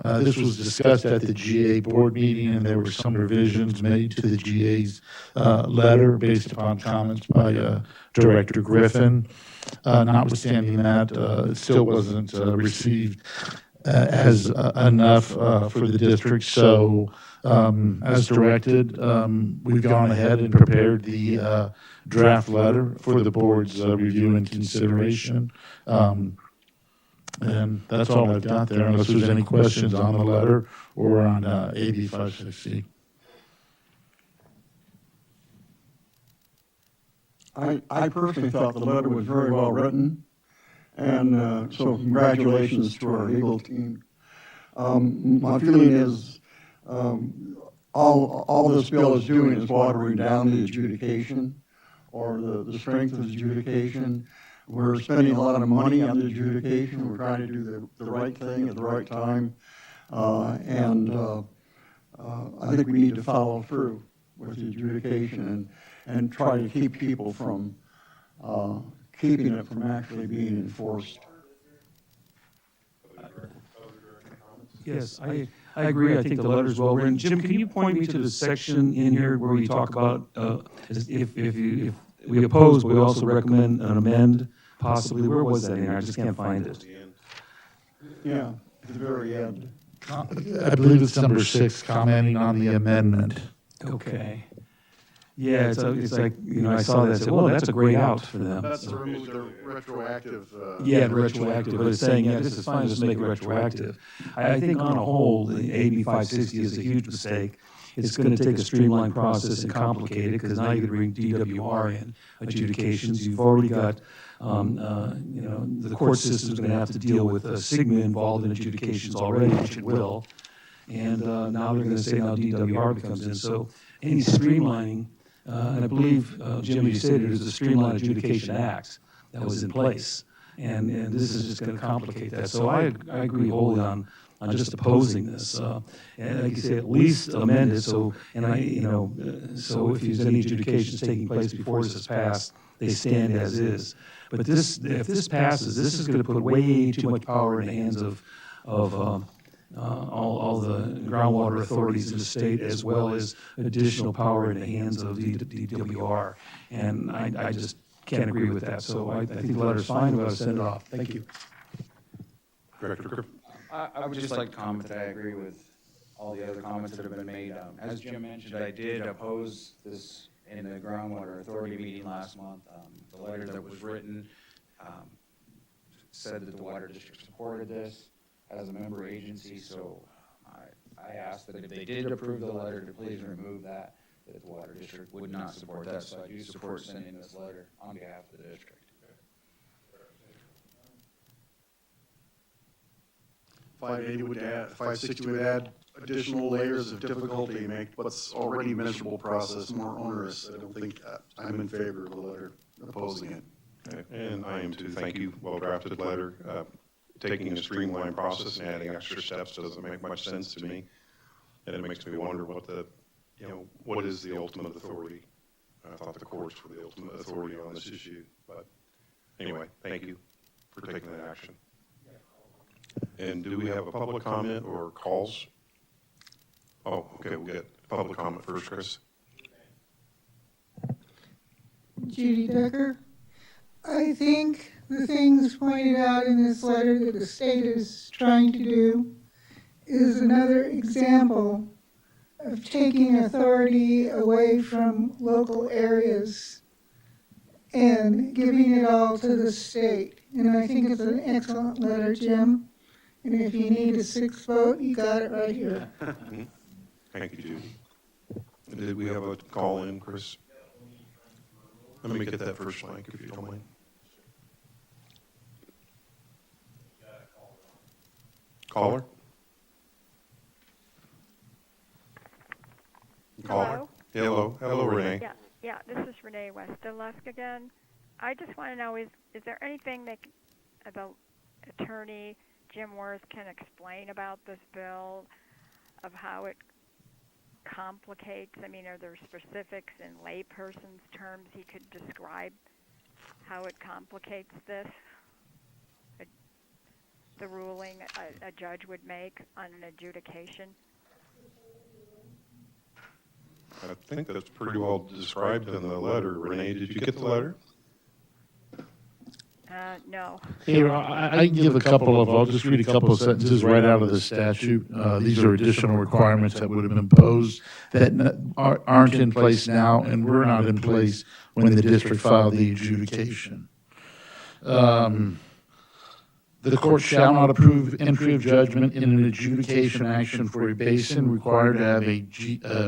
This was discussed at the GA board meeting, and there were some revisions made to the GA's letter based upon comments by Director Griffin. Notwithstanding that, it still wasn't received has enough for the district. So as directed, we've gone ahead and prepared the draft letter for the board's review and consideration. And that's all I've got there, unless there's any questions on the letter or on AB 560. I personally thought the letter was very well written, and so congratulations to our legal team. My feeling is all this bill is doing is watering down the adjudication or the strength of the adjudication. We're spending a lot of money on the adjudication. We're trying to do the right thing at the right time. I think we need to follow through with the adjudication and try to keep people from keeping it from actually being enforced. Yes, I agree. I think the letter's well written. Jim, can you point me to the section in here where we talk about if we oppose, we also recommend an amend, possibly? Where was that in here? I just can't find it. Yeah, at the very end. I believe it's number 6, commenting on the amendment. Okay. Yeah, it's like, I saw that and said, well, that's a great out for them. That's to remove the retroactive. Yeah, retroactive, but it's saying, yeah, this is fine, just make it retroactive. I think on a whole, the AB 560 is a huge mistake. It's going to take a streamlined process and complicate it, because now you could bring DWR in adjudications. You've already got, the court system's going to have to deal with SIGMA involved in adjudications already, which it will. And now they're going to say now DWR becomes in. So any streamlining, and I believe, Jim, you stated there's a Streamlined Adjudication Act that was in place. And this is just going to complicate that. So I agree wholly on just opposing this. And like you say, at least amend it so if there's any adjudications taking place before this is passed, they stand as is. But if this passes, this is going to put way too much power in the hands of all the groundwater authorities in the state, as well as additional power in the hands of the DWR. And I just can't agree with that. So I think the letter's fine. We ought to send it off. Thank you. Director Griffin. I would just like to comment that I agree with all the other comments that have been made. As Jim mentioned, I did oppose this in the Groundwater Authority meeting last month. The letter that was written said that the Water District supported this as a member agency, so I asked that if they did approve the letter, to please remove that the Water District would not support that. So I do support sending this letter on behalf of the district. 560 would add additional layers of difficulty, make what's already a miserable process more onerous. I don't think I'm in favor of the letter opposing it. And I am too. Thank you. Well-drafted letter. Taking a streamlined process and adding extra steps doesn't make much sense to me. And it makes me wonder what is the ultimate authority? I thought the courts were the ultimate authority on this issue. But anyway, thank you for taking that action. And do we have a public comment or calls? Oh, okay, we'll get public comment first, Chris. Judy Decker. I think the things pointed out in this letter that the state is trying to do is another example of taking authority away from local areas and giving it all to the state. And I think it's an excellent letter, Jim. And if you need a 6th vote, you got it right here. Thank you, Judy. Did we have a call in, Chris? Let me get that first link, if you don't mind. Caller? Caller? Hello? Hello, Renee. Yeah, this is Renee Westerlusk again. I just want to know, is there anything that the attorney, Jim Worth, can explain about this bill, of how it complicates? I mean, are there specifics in layperson's terms he could describe how it complicates this? The ruling a judge would make on an adjudication? I think that's pretty well described in the letter. Renee, did you get the letter? No. Here, I can give a couple of, I'll just read a couple of sentences right out of the statute. These are additional requirements that would have been imposed that aren't in place now and were not in place when the district filed the adjudication. The court shall not approve entry of judgment in an adjudication action for a basin required to have a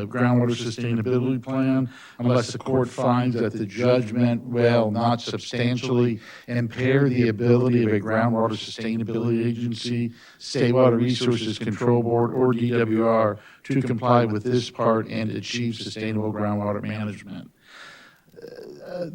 groundwater sustainability plan unless the court finds that the judgment will not substantially impair the ability of a groundwater sustainability agency, State Water Resources Control Board, or DWR to comply with this part and achieve sustainable groundwater management.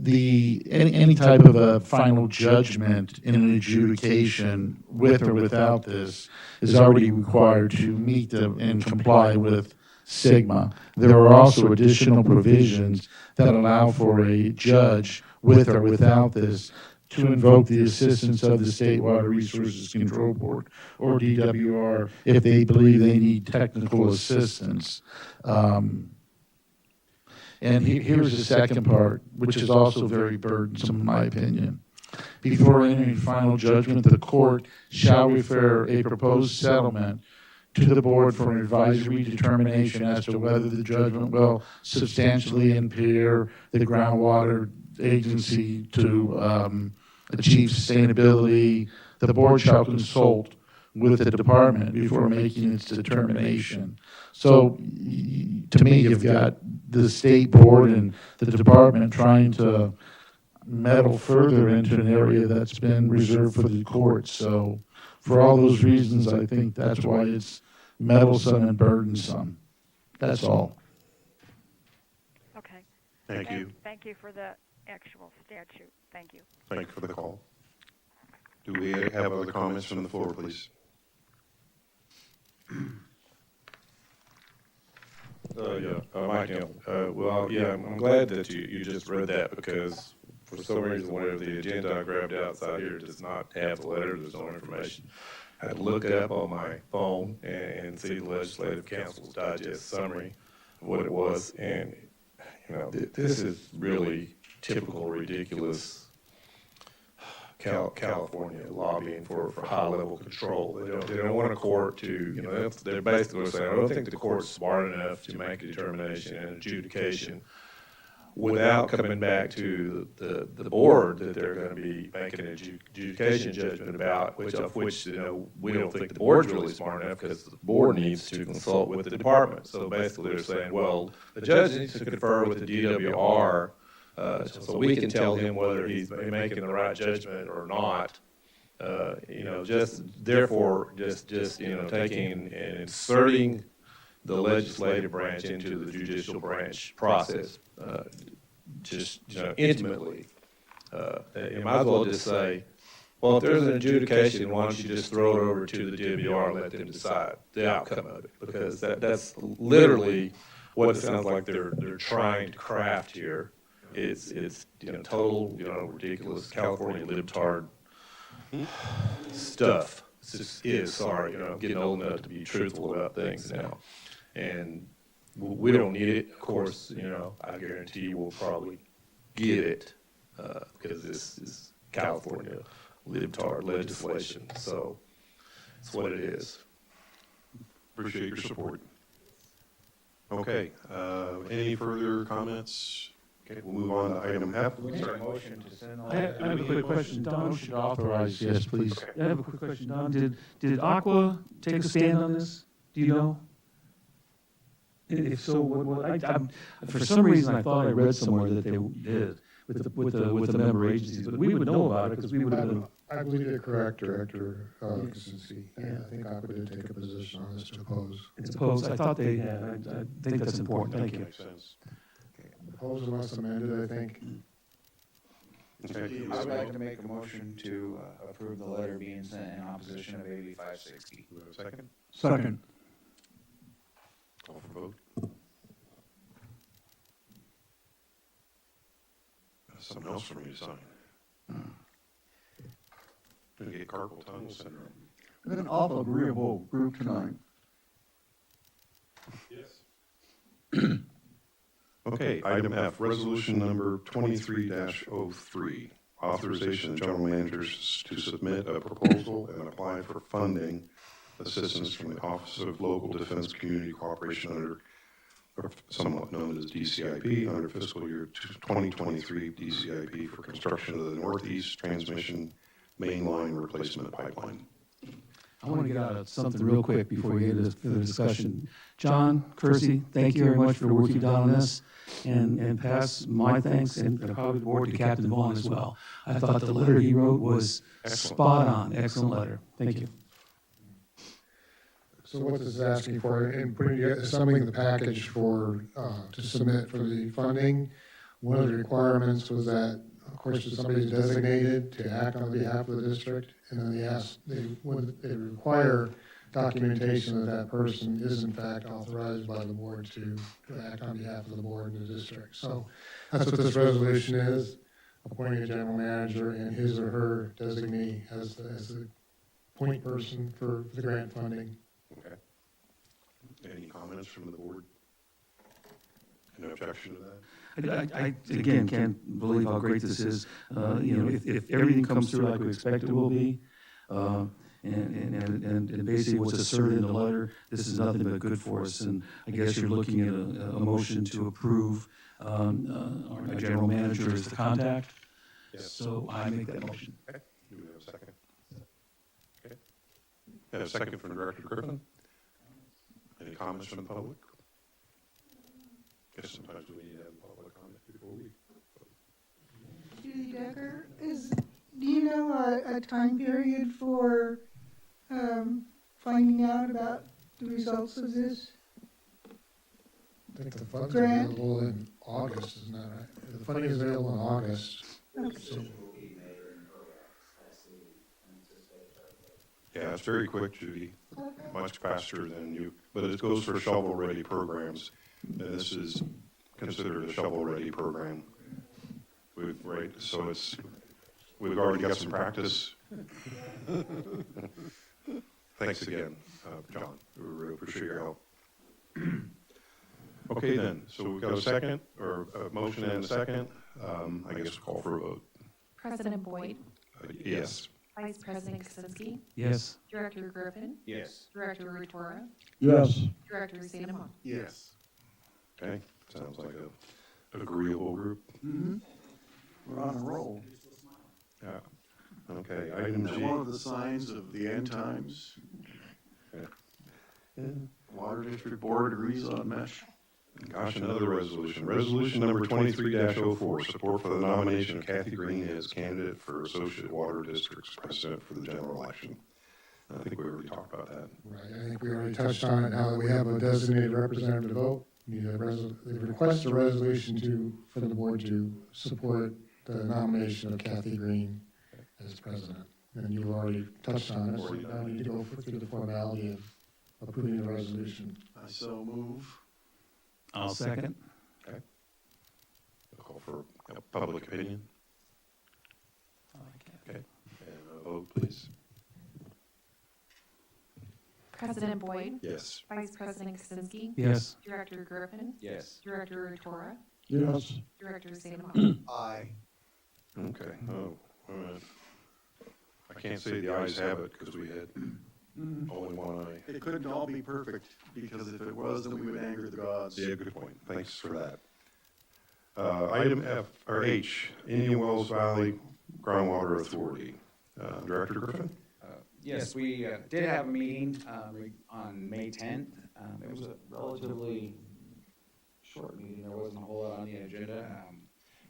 Any type of a final judgment in an adjudication with or without this is already required to meet and comply with SGMA. There are also additional provisions that allow for a judge with or without this to invoke the assistance of the State Water Resources Control Board or DWR if they believe they need technical assistance. And here's the second part, which is also very burdensome in my opinion. Before entering final judgment, the court shall refer a proposed settlement to the board for an advisory determination as to whether the judgment will substantially impair the groundwater agency to achieve sustainability. The board shall consult with the department before making its determination. So to me, you've got the state board and the department trying to meddle further into an area that's been reserved for the courts. So for all those reasons, I think that's why it's meddlesome and burdensome. That's all. Okay. Thank you. Thank you for the actual statute. Thank you. Thank you for the call. Do we have other comments from the floor, please? Mike Hill. Well, yeah, I'm glad that you just read that because for some reason, whatever the agenda I grabbed outside here does not have the letter, there's no information. I had to look up on my phone and see the Legislative Council's digest summary of what it was. And, you know, this is really typical, ridiculous California lobbying for high-level control. They don't want a court to, you know, they're basically saying, I don't think the court's smart enough to make a determination and adjudication without coming back to the board that they're going to be making an adjudication judgment about, which, you know, we don't think the board's really smart enough because the board needs to consult with the department. So basically they're saying, well, the judge needs to confer with the DWR so we can tell him whether he's making the right judgment or not. You know, just you know, taking and inserting the legislative branch into the judicial branch process, just, you know, intimately. You might as well just say, well, if there's an adjudication, why don't you just throw it over to the DWR and let them decide the outcome of it? Because that's literally what it sounds like they're trying to craft here. It's you know, total, you know, ridiculous California libtard stuff. It just is, sorry, you know, I'm getting old enough to be truthful about things now. And we don't need it, of course, you know, I guarantee you we'll probably get it because this is California libtard legislation. So that's what it is. Appreciate your support. Okay, any further comments? Okay, we'll move on to item F. We need a motion to send the I have a quick question, Don. Motion to authorize, yes, please. I have a quick question, Don. Did Aqua take a stand on this? Do you know? If so, for some reason I thought I read somewhere that they did with the member agencies, but we would know about it because we would have been. I believe you're correct, Director Consistency. Yeah, I think Aqua did take a position on this to oppose. It's opposed. I thought they had. I think that's important. Thank you. Makes sense. Opposed unless amended, I think. Okay. I would like to make a motion to approve the letter being sent in opposition of AB 560. Do we have a second? Second. Call for vote. That's something else for me to sign. Gonna get carpal tunnel syndrome. We've been an awful agreeable group tonight. Okay, item F, resolution number 23-03, authorization of general managers to submit a proposal and apply for funding assistance from the Office of Local Defense Community Cooperation under, or somewhat known as DCIP, under fiscal year 2023 DCIP for construction of the Northeast Transmission Main Line Replacement Pipeline. I want to get out of something real quick before we get into the discussion. John, Kersey, thank you very much for the work you've done on this, and pass my thanks and probably the board to Captain Vaughn as well. I thought the letter he wrote was spot on, excellent letter. Thank you. So what this is asking for, in putting together, assembling the package for, to submit for the funding, one of the requirements was that, of course, if somebody's designated to act on behalf of the district, and then they require documentation that that person is in fact authorized by the board to act on behalf of the board and the district. So that's what this resolution is, appointing a general manager and his or her designee as the point person for the grant funding. Okay. Any comments from the board? No objection to that? I again, can't believe how great this is. You know, if everything comes through like we expect it will be, and basically what's asserted in the letter, this is nothing but good for us. And I guess you're looking at a motion to approve our general manager as the contact. Yes. So I make that motion. Okay. Do we have a second? Okay. And a second from Director Griffin. Any comments from the public? Guess sometimes we need to have public comment before we. Judy Decker, do you know a time period for finding out about the results of this? I think the funds are Grant? available in August, isn't that right? The funding is available in August. Okay. So, Yeah, it's very quick, Judy, much faster than you, but it goes for shovel-ready programs, and this is considered a shovel-ready program. Right, so we've already got some practice. Thanks again, John, we really appreciate your help. Okay then, so we've got a second, or a motion and a second, I guess we'll call for a vote. President Boyd, Yes. Vice President Kaczynski, Yes. Director Griffin, Yes. Director Rutora, Yes. Director Sandemoy. Yes. Okay, sounds like a agreeable group. Mm-hmm. We're on a roll. Yeah. Okay, item Is G. that one of the signs of the end times? Yeah. Water District Board agrees on mesh. Gosh, another resolution. Resolution number 23-04, support for the nomination of Kathy Green as candidate for Associate Water District's president for the general election. I think we already talked about that. right, I think we already touched on it, now that we have a designated representative to vote. We need they request a resolution for the board to support the nomination of Kathy Green as president. And you've already touched on it, so you now need to go through the formality of approving the resolution. I so move. I'll second. Okay. We'll call for public opinion. Okay, and a vote, please. President Boyd, Yes. Vice President Kaczynski, Yes. Director Griffin, Yes. Director Rutora, Yes. Director Sandemoy. Aye. Okay, oh, all right. I can't say the ayes have it because we had only one eye. It couldn't all be perfect, because if it was, then we would anger the gods. Yeah, good point. Thanks for that. Item F, or H, Indian Wells Valley Groundwater Authority. Director Griffin? Yes, we did have a meeting on May 10th. It was a relatively short meeting. There wasn't a whole lot on the agenda.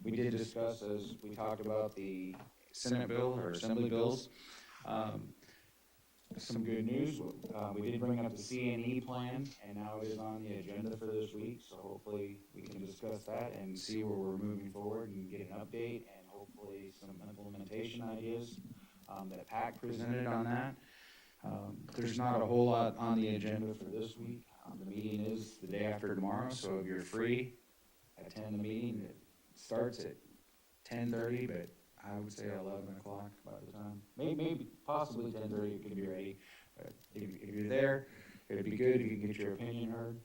We did discuss, as we talked about, the Senate bill or Assembly bills. Some good news. We did bring up the C&E plan, and now it is on the agenda for this week. So hopefully we can discuss that and see where we're moving forward and get an update and hopefully some implementation ideas that PAC presented on that. There's not a whole lot on the agenda for this week. The meeting is the day after tomorrow, so if you're free, attend the meeting. It starts at 10:30, but I would say 11 o'clock by the time. Maybe possibly 10:30 you can be ready. But if you're there, it'd be good if you can get your opinion heard.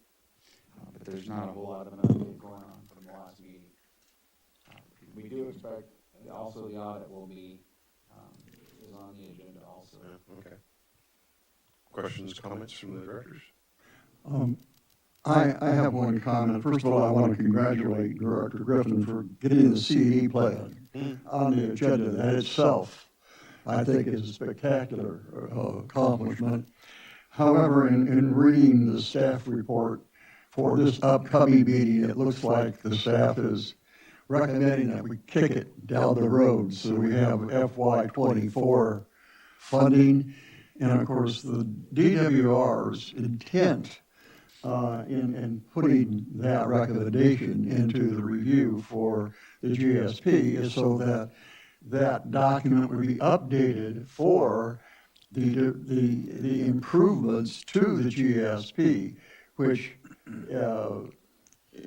But there's not a whole lot of an update going on from the last meeting. We do expect also the audit will be, is on the agenda also. Okay. Questions, comments from the directors? I have one comment. First of all, I want to congratulate Director Griffin for getting the C&E plan on the agenda. That itself, I think, is a spectacular accomplishment. However, in reading the staff report for this upcoming meeting, it looks like the staff is recommending that we kick it down the road so we have FY24 funding. And of course, the DWR's intent in putting that recommendation into the review for the GSP is so that that document would be updated for the improvements to the GSP, which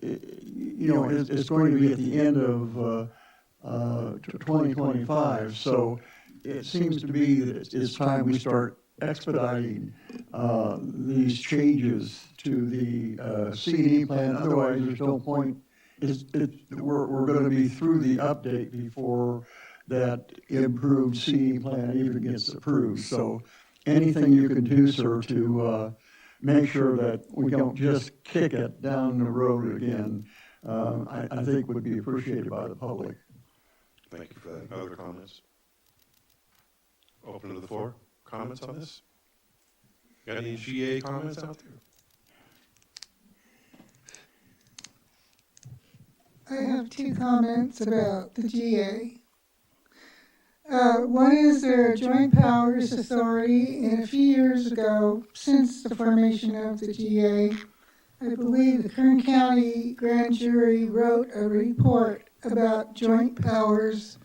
is going to be at the end of 2025. So it seems to be that it's time we start expediting these changes to the C&E plan. Otherwise, there's no point. We're going to be through the update before that improved C&E plan even gets approved. So anything you can do, sir, to make sure that we don't just kick it down the road again, I think would be appreciated by the public. Thank you for that. Other comments? Open to the floor. Comments on this? Got any GA comments out there? I have two comments about the GA. One is their Joint Powers Authority, and a few years ago, since the formation of the GA, I believe the Kern County Grand Jury wrote a report about joint powers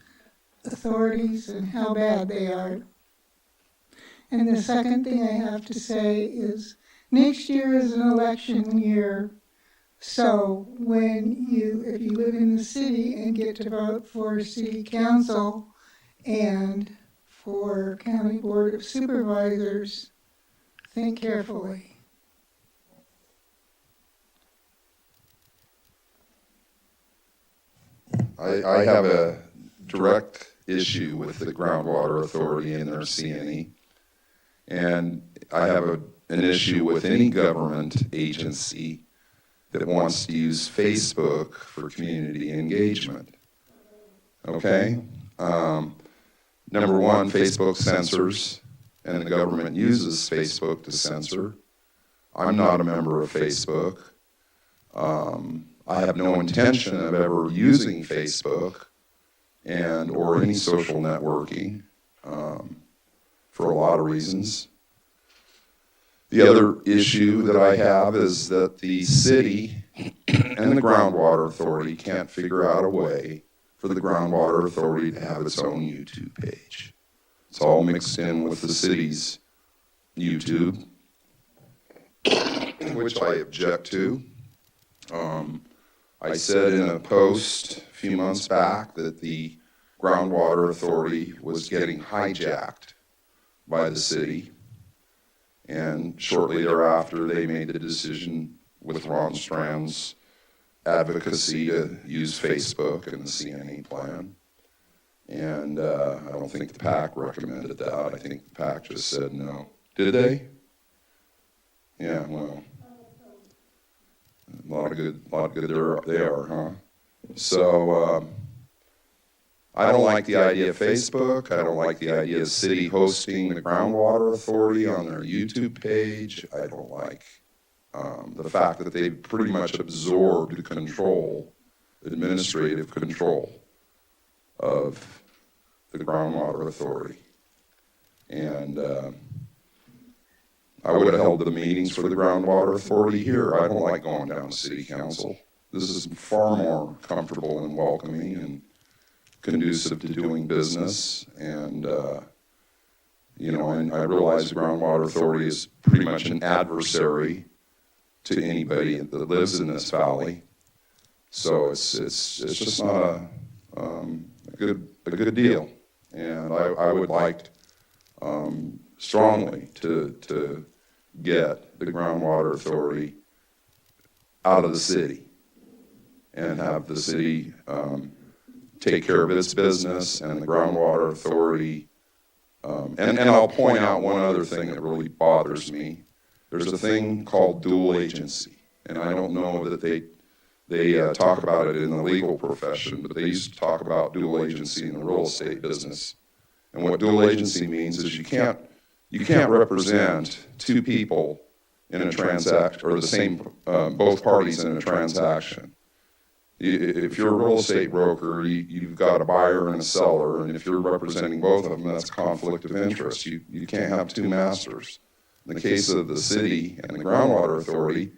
authorities and how bad they are. And the second thing I have to say is next year is an election year. So if you live in the city and get to vote for city council and for county board of supervisors, think carefully. I have a direct issue with the groundwater authority and their C&E. And I have an issue with any government agency that wants to use Facebook for community engagement. Okay? Number one, Facebook censors, and the government uses Facebook to censor. I'm not a member of Facebook. I have no intention of ever using Facebook or any social networking for a lot of reasons. The other issue that I have is that the city and the groundwater authority can't figure out a way for the groundwater authority to have its own YouTube page. It's all mixed in with the city's YouTube, which I object to. I said in a post a few months back that the groundwater authority was getting hijacked by the city. And shortly thereafter, they made the decision with Ron Strand's advocacy to use Facebook in the C&E plan. And I don't think the PAC recommended that. I think the PAC just said no. Did they? Yeah, well, a lot of good they are, huh? So I don't like the idea of Facebook. I don't like the idea of city hosting the groundwater authority on their YouTube page. I don't like the fact that they've pretty much absorbed administrative control of the groundwater authority. And I would have held the meetings for the groundwater authority here. I don't like going down to city council. This is far more comfortable and welcoming and conducive to doing business. And and I realize the groundwater authority is pretty much an adversary to anybody that lives in this valley. So it's just not a good deal. And I would like strongly to get the groundwater authority out of the city and have the city take care of its business, and the groundwater authority. And I'll point out one other thing that really bothers me. There's a thing called dual agency, and I don't know that they talk about it in the legal profession, but they used to talk about dual agency in the real estate business. And what dual agency means is you can't represent two people in a transaction, or the same, both parties in a transaction. If you're a real estate broker, you've got a buyer and a seller, and if you're representing both of them, that's a conflict of interest. You can't have two masters. In the case of the city and the groundwater authority,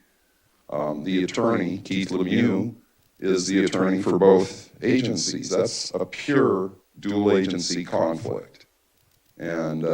the attorney, Keith Lemieux, is the attorney for both agencies. That's a pure dual agency conflict. And